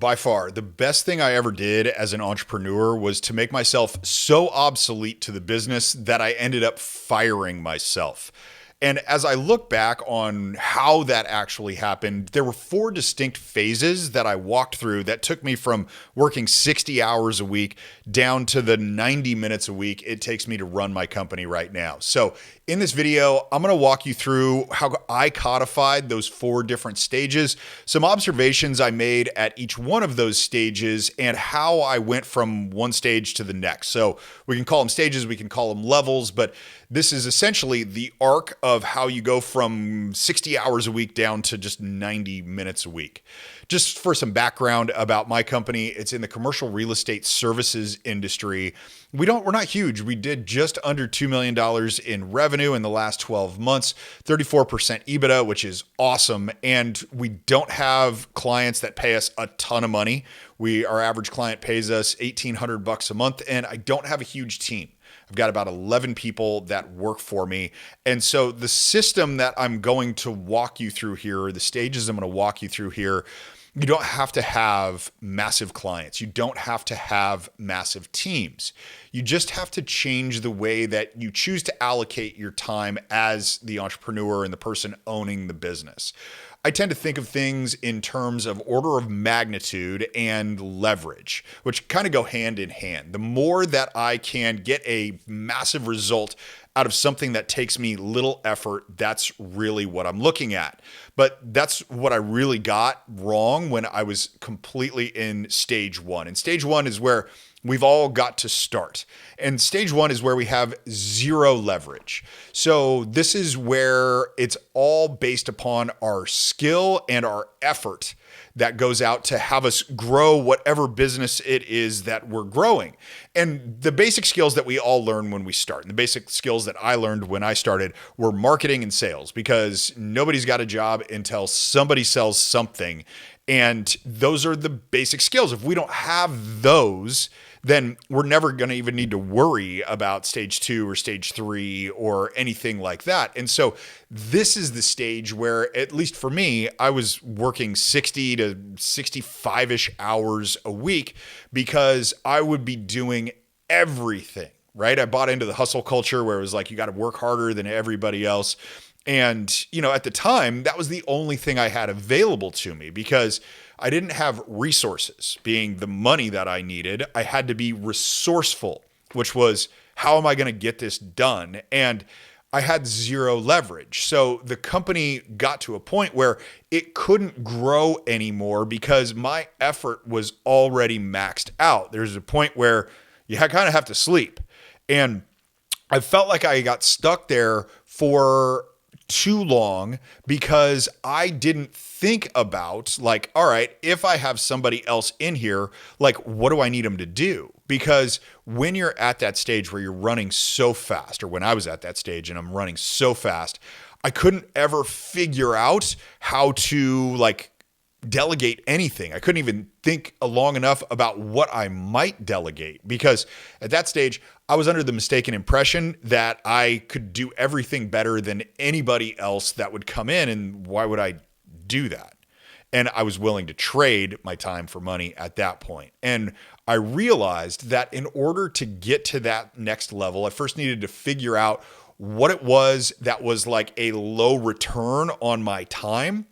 by far, the best thing I ever did as an entrepreneur was to make myself so obsolete to the business that I ended up firing myself. And as I look back on how that actually happened, there were four distinct phases that I walked through that took me from working 60 hours a week down to the 90 minutes a week it takes me to run my company right now. So in this video, I'm going to walk you through how I codified those four different stages, some observations I made at each one of those stages, and how I went from one stage to the next. So we can call them stages, we can call them levels, but this is essentially the arc of how you go from 60 hours a week down to just 90 minutes a week. Just for some background about my company, it's in the commercial real estate services industry. We're not huge. We did just under $2 million in revenue in the last 12 months, 34% EBITDA, which is awesome. And we don't have clients that pay us a ton of money. Our average client pays us $1,800 a month, and I don't have a huge team. I've got about 11 people that work for me. And so the system that I'm going to walk you through here, or the stages I'm going to walk you through here, you don't have to have massive clients. You don't have to have massive teams. You just have to change the way that you choose to allocate your time as the entrepreneur and the person owning the business. I tend to think of things in terms of order of magnitude and leverage, which kind of go hand in hand. The more that I can get a massive result out of something that takes me little effort, that's really what I'm looking at. But that's what I really got wrong when I was completely in stage one. And stage one is where we've all got to start. And stage one is where we have zero leverage. So this is where it's all based upon our skill and our effort that goes out to have us grow whatever business it is that we're growing. And the basic skills that we all learn when we start, and the basic skills that I learned when I started, were marketing and sales, because nobody's got a job until somebody sells something. And those are the basic skills. If we don't have those, then we're never going to even need to worry about stage two or stage three or anything like that. And so this is the stage where, at least for me, I was working 60 to 65-ish hours a week because I would be doing everything, right? I bought into the hustle culture where it was like, you got to work harder than everybody else. And, at the time, that was the only thing I had available to me because I didn't have resources, being the money that I needed. I had to be resourceful, which was, how am I going to get this done? And I had zero leverage. So the company got to a point where it couldn't grow anymore because my effort was already maxed out. There's a point where you kind of have to sleep. And I felt like I got stuck there for too long because I didn't think about, like, all right, if I have somebody else in here, like, what do I need them to do? Because when you're at that stage where you're running so fast, or when I was at that stage and I'm running so fast, I couldn't ever figure out how to, like, delegate anything. I couldn't even think long enough about what I might delegate because at that stage, I was under the mistaken impression that I could do everything better than anybody else that would come in. And why would I do that? And I was willing to trade my time for money at that point. And I realized that in order to get to that next level, I first needed to figure out what it was that was like a low return on my time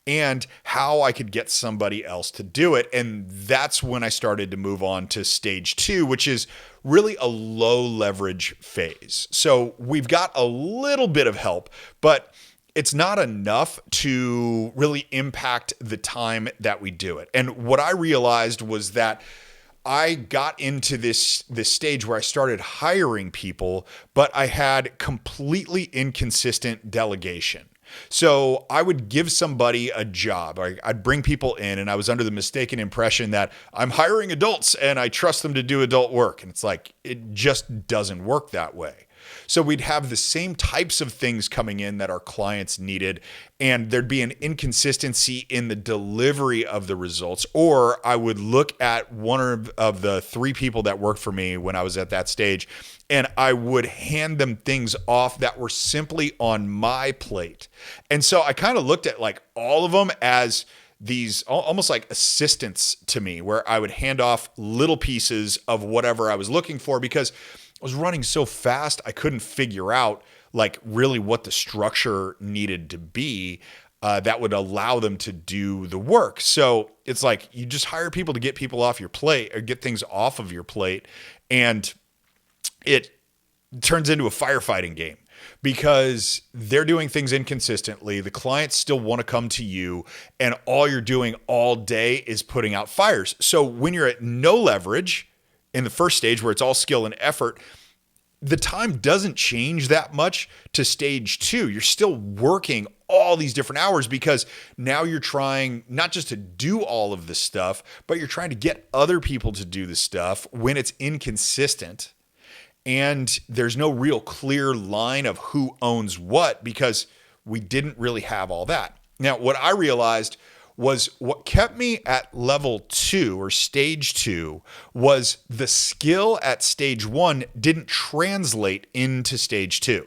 and how I could get somebody else to do it. And that's when I started to move on to stage two, which is really a low leverage phase. So we've got a little bit of help, but it's not enough to really impact the time that we do it. And what I realized was that I got into this stage where I started hiring people, but I had completely inconsistent delegation. So I would give somebody a job. I'd bring people in, and I was under the mistaken impression that I'm hiring adults and I trust them to do adult work. And it's like, it just doesn't work that way. So we'd have the same types of things coming in that our clients needed, and there'd be an inconsistency in the delivery of the results. Or I would look at one of the three people that worked for me when I was at that stage, and I would hand them things off that were simply on my plate. And so I kind of looked at like all of them as these almost like assistants to me, where I would hand off little pieces of whatever I was looking for, because I was running so fast I couldn't figure out like really what the structure needed to be that would allow them to do the work. So it's like you just hire people to get people off your plate, or get things off of your plate, and it turns into a firefighting game because they're doing things inconsistently. The clients still want to come to you, and all you're doing all day is putting out fires. So when you're at no leverage in the first stage, where it's all skill and effort, the time doesn't change that much to stage 2. You're still working all these different hours, because now you're trying not just to do all of this stuff, but you're trying to get other people to do the stuff when it's inconsistent. And there's no real clear line of who owns what, because we didn't really have all that. Now, what I realized was what kept me at level 2 or stage 2 was the skill at stage 1 didn't translate into stage 2.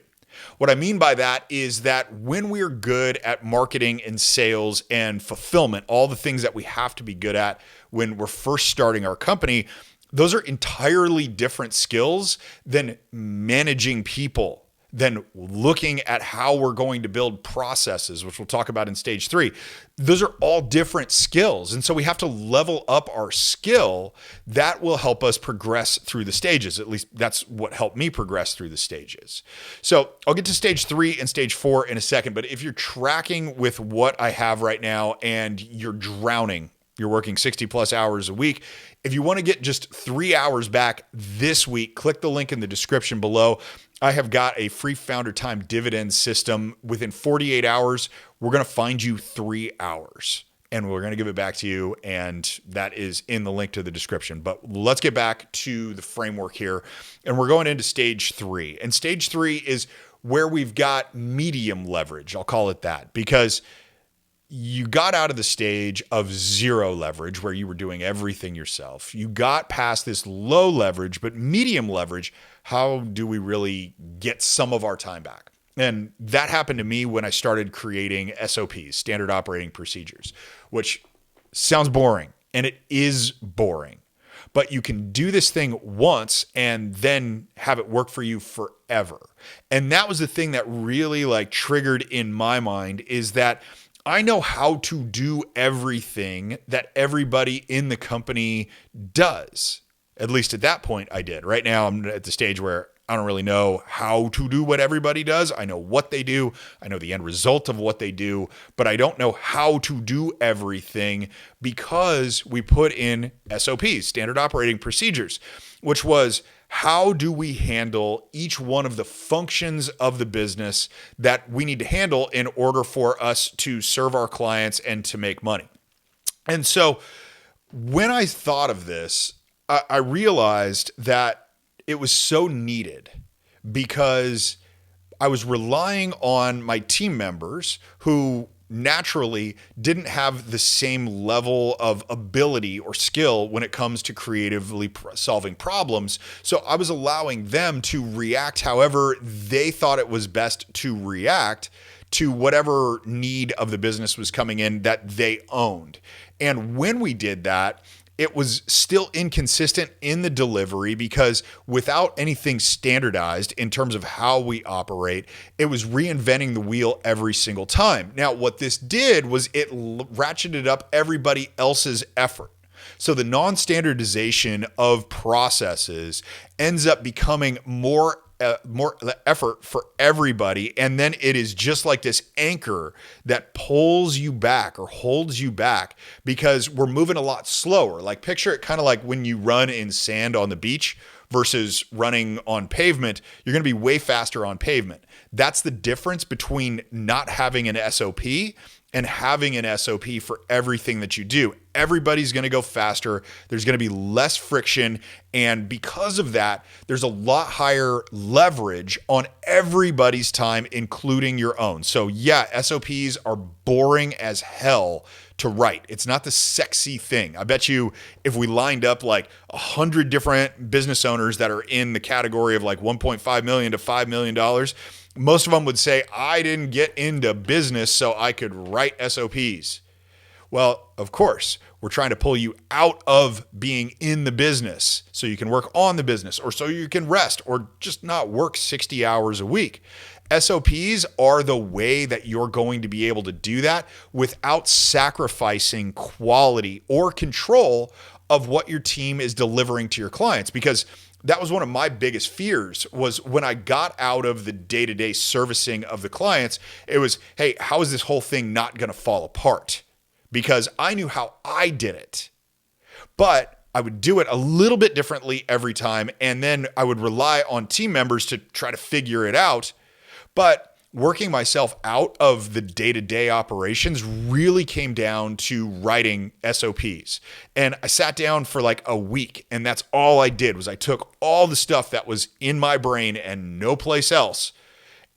What I mean by that is that when we're good at marketing and sales and fulfillment, all the things that we have to be good at when we're first starting our company, those are entirely different skills than managing people, than looking at how we're going to build processes, which we'll talk about in stage 3. Those are all different skills. And so we have to level up our skill. That will help us progress through the stages. At least that's what helped me progress through the stages. So I'll get to stage 3 and stage 4 in a second. But if you're tracking with what I have right now and you're drowning, you're working 60 plus hours a week, if you want to get just 3 hours back this week, click the link in the description below. I have got a free founder time dividend system. Within 48 hours, we're going to find you 3 hours and we're going to give it back to you. And that is in the link to the description. But let's get back to the framework here. And we're going into stage 3. And stage 3 is where we've got medium leverage. I'll call it that, because you got out of the stage of zero leverage where you were doing everything yourself. You got past this low leverage, but medium leverage. How do we really get some of our time back? And that happened to me when I started creating SOPs, standard operating procedures, which sounds boring, and it is boring. But you can do this thing once and then have it work for you forever. And that was the thing that really like triggered in my mind, is that I know how to do everything that everybody in the company does. At least at that point I did. Right now I'm at the stage where I don't really know how to do what everybody does. I know what they do. I know the end result of what they do, but I don't know how to do everything, because we put in SOPs, standard operating procedures, which was, how do we handle each one of the functions of the business that we need to handle in order for us to serve our clients and to make money? And so when I thought of this, I realized that it was so needed, because I was relying on my team members who naturally didn't have the same level of ability or skill when it comes to creatively solving problems. So I was allowing them to react however they thought it was best to react to whatever need of the business was coming in that they owned. And when we did that, it was still inconsistent in the delivery, because without anything standardized in terms of how we operate, it was reinventing the wheel every single time. Now, what this did was it ratcheted up everybody else's effort. So the non-standardization of processes ends up becoming more effort for everybody. And then it is just like this anchor that pulls you back or holds you back, because we're moving a lot slower. Like, picture it kind of like when you run in sand on the beach versus running on pavement. You're going to be way faster on pavement. That's the difference between not having an SOP and having an SOP for everything that you do. Everybody's going to go faster. There's going to be less friction. And because of that, there's a lot higher leverage on everybody's time, including your own. So yeah, SOPs are boring as hell to write. It's not the sexy thing. I bet you if we lined up like 100 different business owners that are in the category of like 1.5 million to $5 million, most of them would say, I didn't get into business so I could write SOPs. Well, of course, we're trying to pull you out of being in the business so you can work on the business or so you can rest or just not work 60 hours a week. SOPs are the way that you're going to be able to do that without sacrificing quality or control of what your team is delivering to your clients. Because that was one of my biggest fears was when I got out of the day-to-day servicing of the clients, it was, hey, how is this whole thing not going to fall apart? Because I knew how I did it, but I would do it a little bit differently every time. And then I would rely on team members to try to figure it out. But working myself out of the day-to-day operations really came down to writing SOPs. And I sat down for like a week, and that's all I did was I took all the stuff that was in my brain and no place else,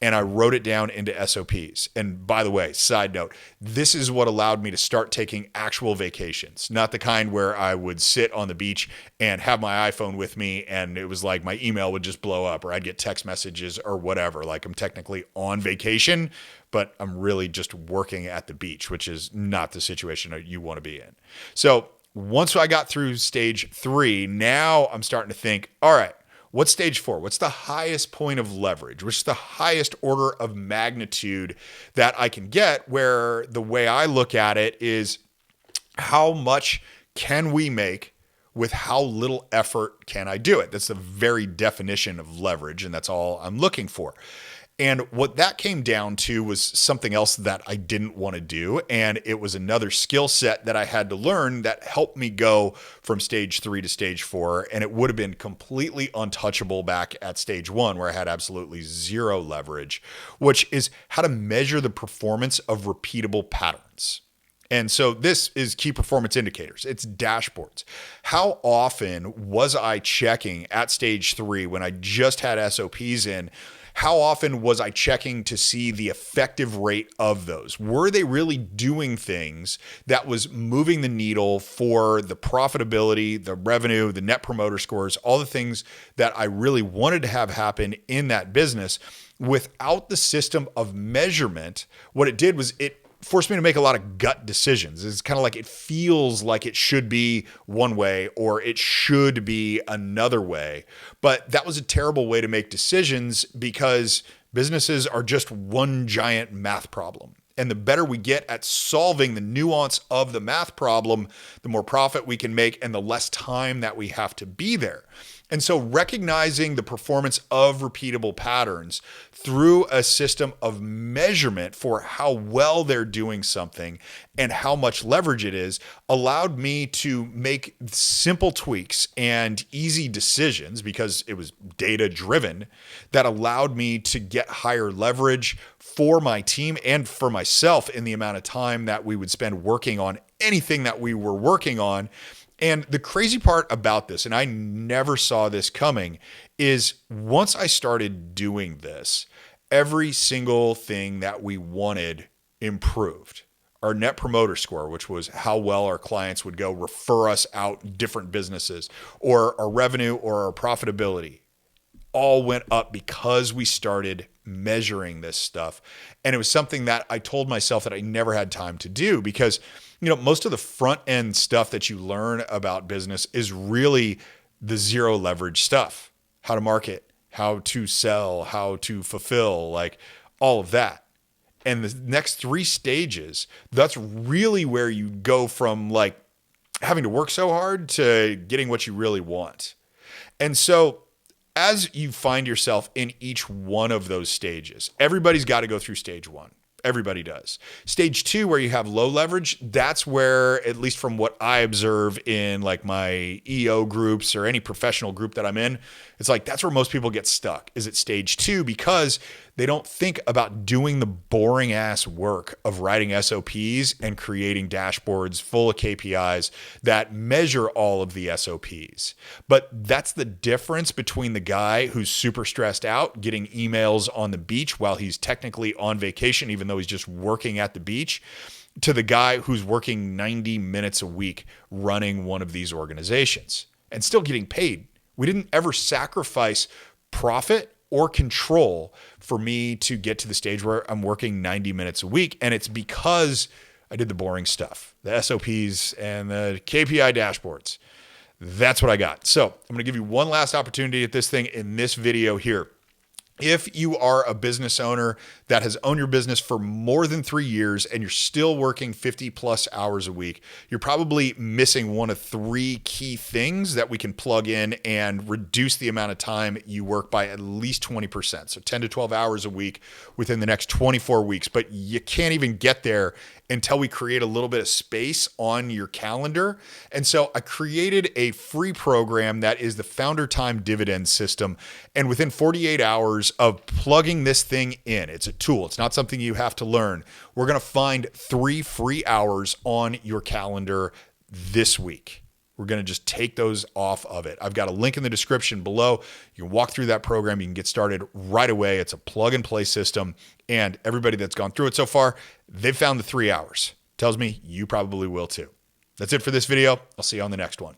and I wrote it down into SOPs. And by the way, side note, this is what allowed me to start taking actual vacations, not the kind where I would sit on the beach and have my iPhone with me and it was like my email would just blow up or I'd get text messages or whatever. Like I'm technically on vacation, but I'm really just working at the beach, which is not the situation you want to be in. So once I got through stage 3, now I'm starting to think, all right, what's stage 4? What's the highest point of leverage? What's the highest order of magnitude that I can get, where the way I look at it is how much can we make with how little effort can I do it? That's the very definition of leverage, and that's all I'm looking for. And what that came down to was something else that I didn't want to do. And it was another skill set that I had to learn that helped me go from stage 3 to stage 4. And it would have been completely untouchable back at stage 1, where I had absolutely zero leverage, which is how to measure the performance of repeatable patterns. And so this is key performance indicators. It's dashboards. How often was I checking at stage 3 when I just had SOPs in? How often was I checking to see the effective rate of those? Were they really doing things that was moving the needle for the profitability, the revenue, the net promoter scores, all the things that I really wanted to have happen in that business? Without the system of measurement, what it did was it forced me to make a lot of gut decisions. It's kind of like it feels like it should be one way or it should be another way. But that was a terrible way to make decisions because businesses are just one giant math problem. And the better we get at solving the nuance of the math problem, the more profit we can make and the less time that we have to be there. And so recognizing the performance of repeatable patterns through a system of measurement for how well they're doing something and how much leverage it is allowed me to make simple tweaks and easy decisions because it was data driven that allowed me to get higher leverage for my team and for myself in the amount of time that we would spend working on anything that we were working on. And the crazy part about this, and I never saw this coming, is once I started doing this, every single thing that we wanted improved. Our net promoter score, which was how well our clients would go refer us out different businesses, or our revenue or our profitability, all went up because we started measuring this stuff. And it was something that I told myself that I never had time to do because, you know, most of the front end stuff that you learn about business is really the zero leverage stuff, how to market, how to sell, how to fulfill, like all of that. And the next 3 stages, that's really where you go from like having to work so hard to getting what you really want. And so as you find yourself in each one of those stages, everybody's got to go through stage 1. Everybody does. Stage 2, where you have low leverage, that's where, at least from what I observe in like my EO groups or any professional group that I'm in, it's like that's where most people get stuck, is at stage 2, because they don't think about doing the boring ass work of writing SOPs and creating dashboards full of KPIs that measure all of the SOPs. But that's the difference between the guy who's super stressed out getting emails on the beach while he's technically on vacation, even though he's just working at the beach, to the guy who's working 90 minutes a week running one of these organizations and still getting paid. We didn't ever sacrifice profit or control for me to get to the stage where I'm working 90 minutes a week. And it's because I did the boring stuff, the SOPs and the KPI dashboards. That's what I got. So I'm going to give you one last opportunity at this thing in this video here. If you are a business owner that has owned your business for more than 3 years and you're still working 50 plus hours a week, you're probably missing one of 3 key things that we can plug in and reduce the amount of time you work by at least 20%. So 10 to 12 hours a week within the next 24 weeks. But you can't even get there until we create a little bit of space on your calendar. And so I created a free program that is the Founder Time Dividend System. And within 48 hours of plugging this thing in, it's a tool. It's not something you have to learn. We're going to find 3 free hours on your calendar this week. We're going to just take those off of it. I've got a link in the description below. You can walk through that program. You can get started right away. It's a plug and play system. And everybody that's gone through it so far, they've found the 3 hours. Tells me you probably will too. That's it for this video. I'll see you on the next one.